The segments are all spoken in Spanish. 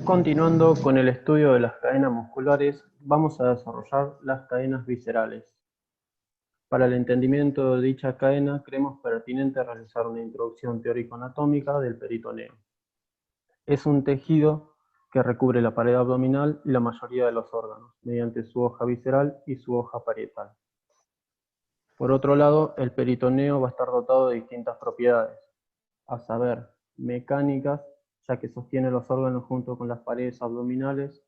Continuando con el estudio de las cadenas musculares, vamos a desarrollar las cadenas viscerales. Para el entendimiento de dicha cadena, creemos pertinente realizar una introducción teórico-anatómica del peritoneo. Es un tejido que recubre la pared abdominal y la mayoría de los órganos, mediante su hoja visceral y su hoja parietal. Por otro lado, el peritoneo va a estar dotado de distintas propiedades, a saber, mecánicas, ya que sostiene los órganos junto con las paredes abdominales,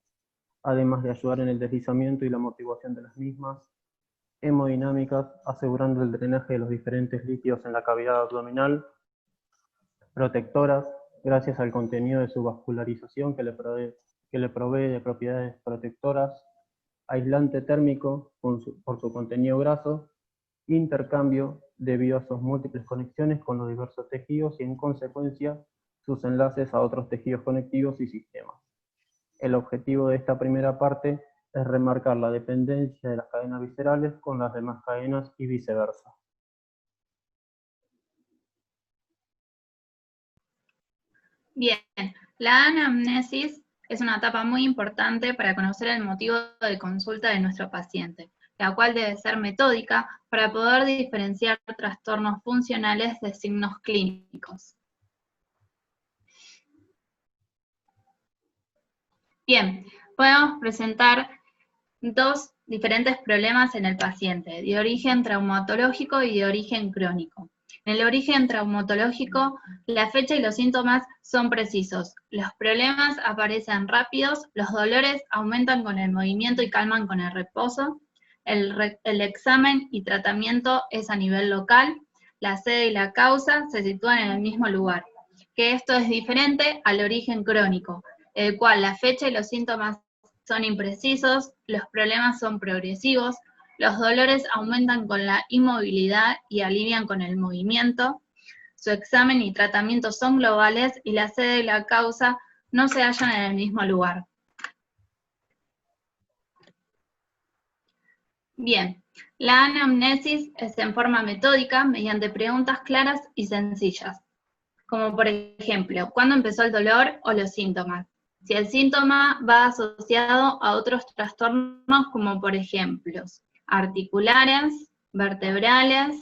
además de ayudar en el deslizamiento y la amortiguación de las mismas, hemodinámicas, asegurando el drenaje de los diferentes líquidos en la cavidad abdominal, protectoras, gracias al contenido de su vascularización que le provee de propiedades protectoras, aislante térmico por su contenido graso, intercambio debido a sus múltiples conexiones con los diversos tejidos y en consecuencia sus enlaces a otros tejidos conectivos y sistemas. El objetivo de esta primera parte es remarcar la dependencia de las cadenas viscerales con las demás cadenas y viceversa. Bien, la anamnesis es una etapa muy importante para conocer el motivo de consulta de nuestro paciente, la cual debe ser metódica para poder diferenciar trastornos funcionales de signos clínicos. Bien, podemos presentar dos diferentes problemas en el paciente, de origen traumatológico y de origen crónico. En el origen traumatológico, la fecha y los síntomas son precisos. Los problemas aparecen rápidos, los dolores aumentan con el movimiento y calman con el reposo. El examen y tratamiento es a nivel local. La sede y la causa se sitúan en el mismo lugar. Que esto es diferente al origen crónico, el cual la fecha y los síntomas son imprecisos, los problemas son progresivos, los dolores aumentan con la inmovilidad y alivian con el movimiento, su examen y tratamiento son globales y la sede y la causa no se hallan en el mismo lugar. Bien, la anamnesis es en forma metódica mediante preguntas claras y sencillas, como por ejemplo, ¿cuándo empezó el dolor o los síntomas? Si el síntoma va asociado a otros trastornos como por ejemplo, articulares, vertebrales,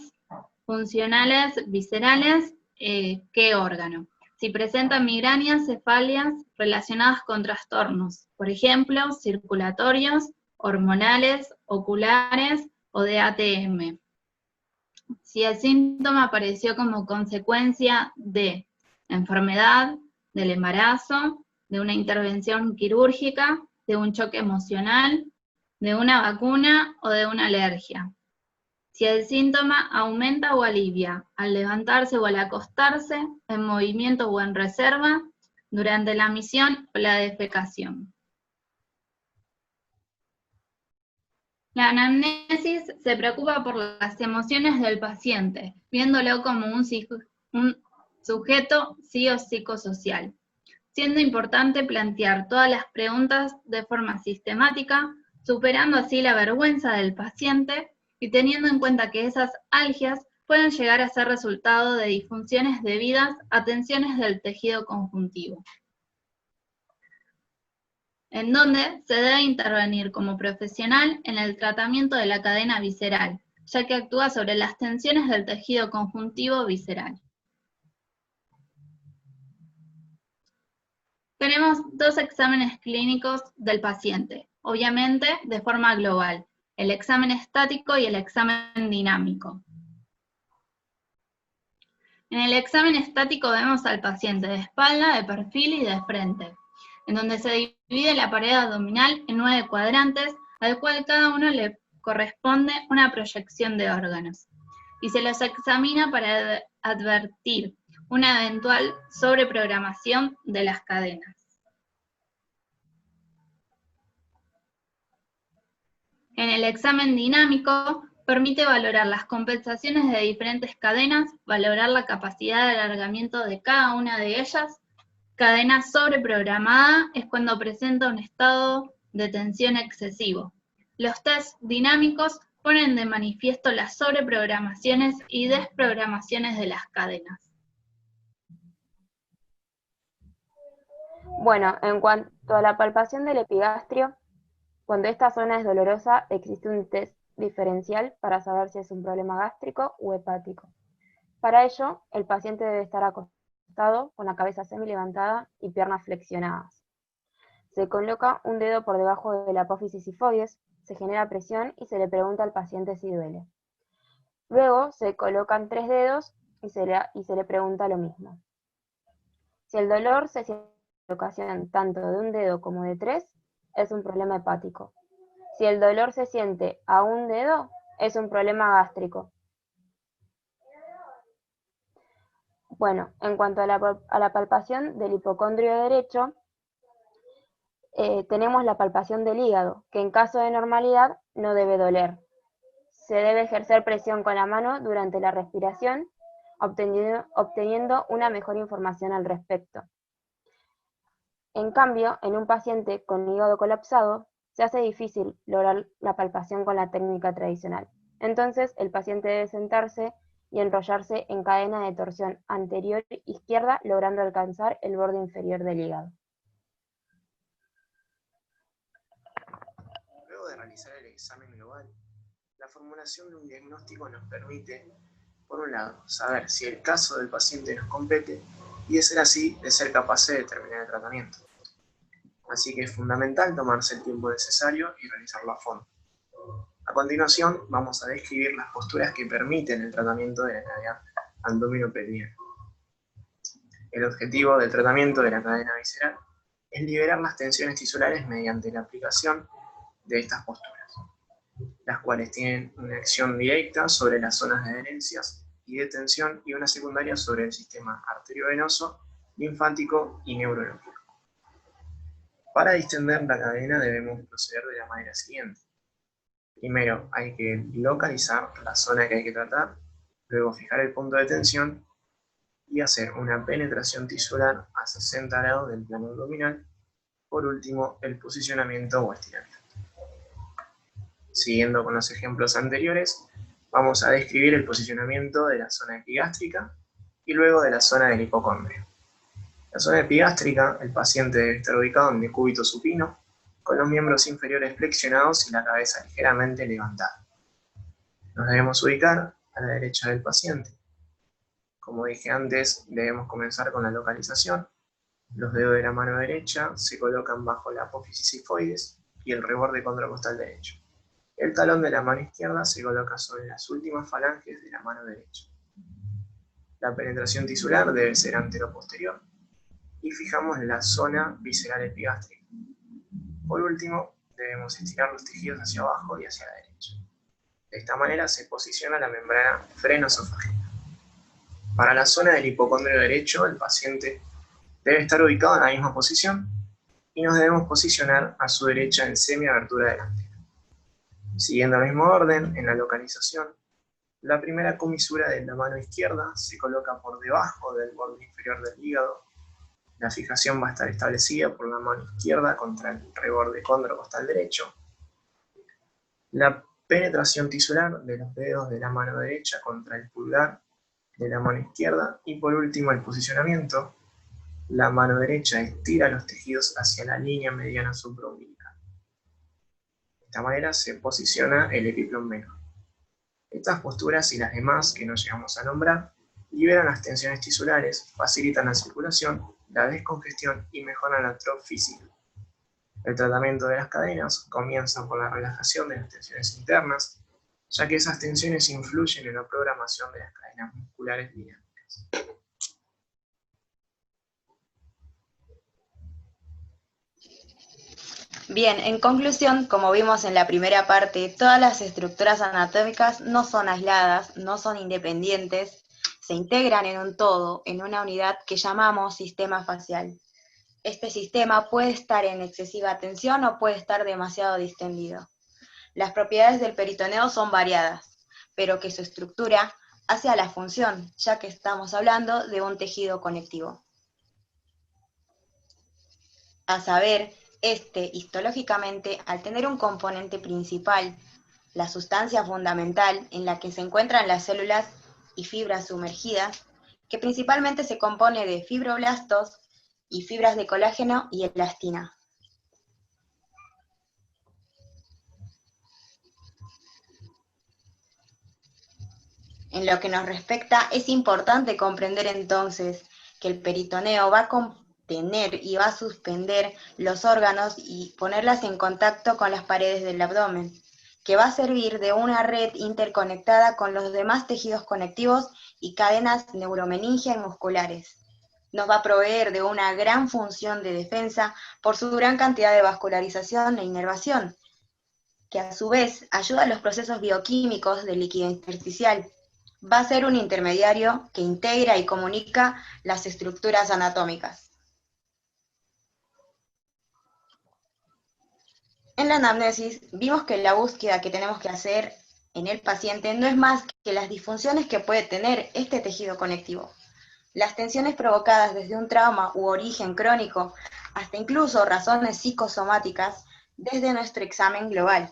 funcionales, viscerales, ¿qué órgano? Si presenta migrañas, cefalias relacionadas con trastornos, por ejemplo, circulatorios, hormonales, oculares o de ATM. Si el síntoma apareció como consecuencia de enfermedad, del embarazo, de una intervención quirúrgica, de un choque emocional, de una vacuna o de una alergia. Si el síntoma aumenta o alivia al levantarse o al acostarse, en movimiento o en reserva, durante la misión o la defecación. La anamnesis se preocupa por las emociones del paciente, viéndolo como un sujeto psicosocial, siendo importante plantear todas las preguntas de forma sistemática, superando así la vergüenza del paciente y teniendo en cuenta que esas algias pueden llegar a ser resultado de disfunciones debidas a tensiones del tejido conjuntivo, en donde se debe intervenir como profesional en el tratamiento de la cadena visceral, ya que actúa sobre las tensiones del tejido conjuntivo visceral. Tenemos dos exámenes clínicos del paciente, obviamente de forma global, el examen estático y el examen dinámico. En el examen estático vemos al paciente de espalda, de perfil y de frente, en donde se divide la pared abdominal en 9 cuadrantes, al cual cada uno le corresponde una proyección de órganos, y se los examina para advertir una eventual sobreprogramación de las cadenas. En el examen dinámico, permite valorar las compensaciones de diferentes cadenas, valorar la capacidad de alargamiento de cada una de ellas. Cadena sobreprogramada es cuando presenta un estado de tensión excesivo. Los test dinámicos ponen de manifiesto las sobreprogramaciones y desprogramaciones de las cadenas. Bueno, a la palpación del epigastrio, cuando esta zona es dolorosa, existe un test diferencial para saber si es un problema gástrico o hepático. Para ello, el paciente debe estar acostado con la cabeza semi-levantada y piernas flexionadas. Se coloca un dedo por debajo de la apófisis sifoides, se genera presión y se le pregunta al paciente si duele. Luego se colocan 3 dedos y se le pregunta lo mismo. Si el dolor se siente en ocasión tanto de un dedo como de 3, es un problema hepático. Si el dolor se siente a un dedo, es un problema gástrico. Bueno, en cuanto a la palpación del hipocondrio derecho, tenemos la palpación del hígado, que en caso de normalidad no debe doler. Se debe ejercer presión con la mano durante la respiración, obteniendo una mejor información al respecto. En cambio, en un paciente con hígado colapsado, se hace difícil lograr la palpación con la técnica tradicional. Entonces, el paciente debe sentarse y enrollarse en cadena de torsión anterior izquierda, logrando alcanzar el borde inferior del hígado. Luego de realizar el examen global, la formulación de un diagnóstico nos permite, por un lado, saber si el caso del paciente nos compete y, de ser así, de ser capaces de determinar el tratamiento. Así que es fundamental tomarse el tiempo necesario y realizarlo a fondo. A continuación, vamos a describir las posturas que permiten el tratamiento de la cavidad abdominopelviana. El objetivo del tratamiento de la cadena visceral es liberar las tensiones tisulares mediante la aplicación de estas posturas, las cuales tienen una acción directa sobre las zonas de adherencias y de tensión y una secundaria sobre el sistema arteriovenoso, linfático y neurológico. Para distender la cadena debemos proceder de la manera siguiente. Primero hay que localizar la zona que hay que tratar, luego fijar el punto de tensión y hacer una penetración tisular a 60 grados del plano abdominal. Por último, el posicionamiento o estiramiento. Siguiendo con los ejemplos anteriores, vamos a describir el posicionamiento de la zona epigástrica y luego de la zona del hipocondrio. La zona epigástrica, el paciente debe estar ubicado en decúbito supino, con los miembros inferiores flexionados y la cabeza ligeramente levantada. Nos debemos ubicar a la derecha del paciente. Como dije antes, debemos comenzar con la localización. Los dedos de la mano derecha se colocan bajo la apófisis sifoides y el reborde condrocostal derecho. El talón de la mano izquierda se coloca sobre las últimas falanges de la mano derecha. La penetración tisular debe ser anteroposterior y fijamos la zona visceral epigástrica. Por último, debemos estirar los tejidos hacia abajo y hacia la derecha. De esta manera se posiciona la membrana frenoesofágica. Para la zona del hipocondrio derecho, el paciente debe estar ubicado en la misma posición y nos debemos posicionar a su derecha en semiabertura delantera. Siguiendo el mismo orden, en la localización, la primera comisura de la mano izquierda se coloca por debajo del borde inferior del hígado. La fijación va a estar establecida por la mano izquierda contra el reborde condrocostal derecho. La penetración tisular de los dedos de la mano derecha contra el pulgar de la mano izquierda. Y por último, el posicionamiento. La mano derecha estira los tejidos hacia la línea mediana supraumbilical. De esta manera se posiciona el epiplombeno. Estas posturas y las demás que no llegamos a nombrar liberan las tensiones tisulares, facilitan la circulación, la descongestión y mejoran la atrofia física. El tratamiento de las cadenas comienza por la relajación de las tensiones internas, ya que esas tensiones influyen en la programación de las cadenas musculares dinámicas. Bien, en conclusión, como vimos en la primera parte, todas las estructuras anatómicas no son aisladas, no son independientes, se integran en un todo, en una unidad que llamamos sistema facial. Este sistema puede estar en excesiva tensión o puede estar demasiado distendido. Las propiedades del peritoneo son variadas, pero que su estructura hace a la función, ya que estamos hablando de un tejido conectivo. A saber, histológicamente, al tener un componente principal, la sustancia fundamental en la que se encuentran las células y fibras sumergidas, que principalmente se compone de fibroblastos y fibras de colágeno y elastina. En lo que nos respecta, es importante comprender entonces que el peritoneo va a contener y va a suspender los órganos y ponerlas en contacto con las paredes del abdomen, que va a servir de una red interconectada con los demás tejidos conectivos y cadenas neuromeningia y musculares. Nos va a proveer de una gran función de defensa por su gran cantidad de vascularización e inervación, que a su vez ayuda a los procesos bioquímicos del líquido intersticial. Va a ser un intermediario que integra y comunica las estructuras anatómicas. En la anamnesis vimos que la búsqueda que tenemos que hacer en el paciente no es más que las disfunciones que puede tener este tejido conectivo. Las tensiones provocadas desde un trauma u origen crónico, hasta incluso razones psicosomáticas, desde nuestro examen global,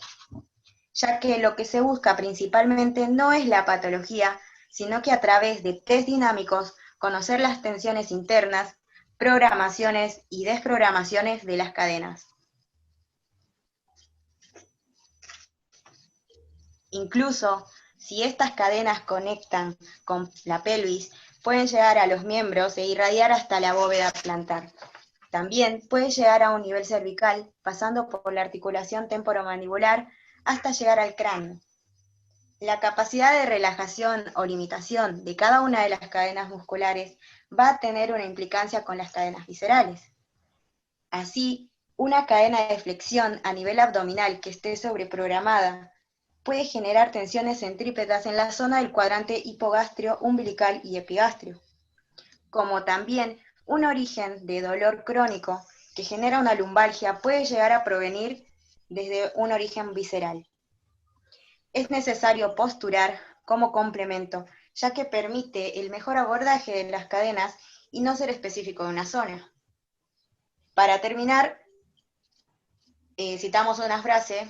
ya que lo que se busca principalmente no es la patología, sino que a través de test dinámicos conocer las tensiones internas, programaciones y desprogramaciones de las cadenas. Incluso si estas cadenas conectan con la pelvis, pueden llegar a los miembros e irradiar hasta la bóveda plantar. También puede llegar a un nivel cervical, pasando por la articulación temporomandibular hasta llegar al cráneo. La capacidad de relajación o limitación de cada una de las cadenas musculares va a tener una implicancia con las cadenas viscerales. Así, una cadena de flexión a nivel abdominal que esté sobreprogramada puede generar tensiones centrípetas en la zona del cuadrante hipogastrio, umbilical y epigastrio, como también un origen de dolor crónico que genera una lumbalgia puede llegar a provenir desde un origen visceral. Es necesario posturar como complemento, ya que permite el mejor abordaje de las cadenas y no ser específico de una zona. Para terminar, citamos una frase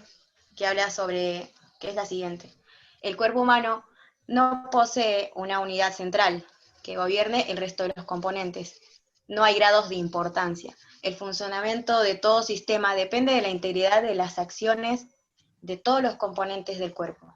que habla sobre, que es la siguiente: el cuerpo humano no posee una unidad central que gobierne el resto de los componentes. No hay grados de importancia. El funcionamiento de todo sistema depende de la integridad de las acciones de todos los componentes del cuerpo.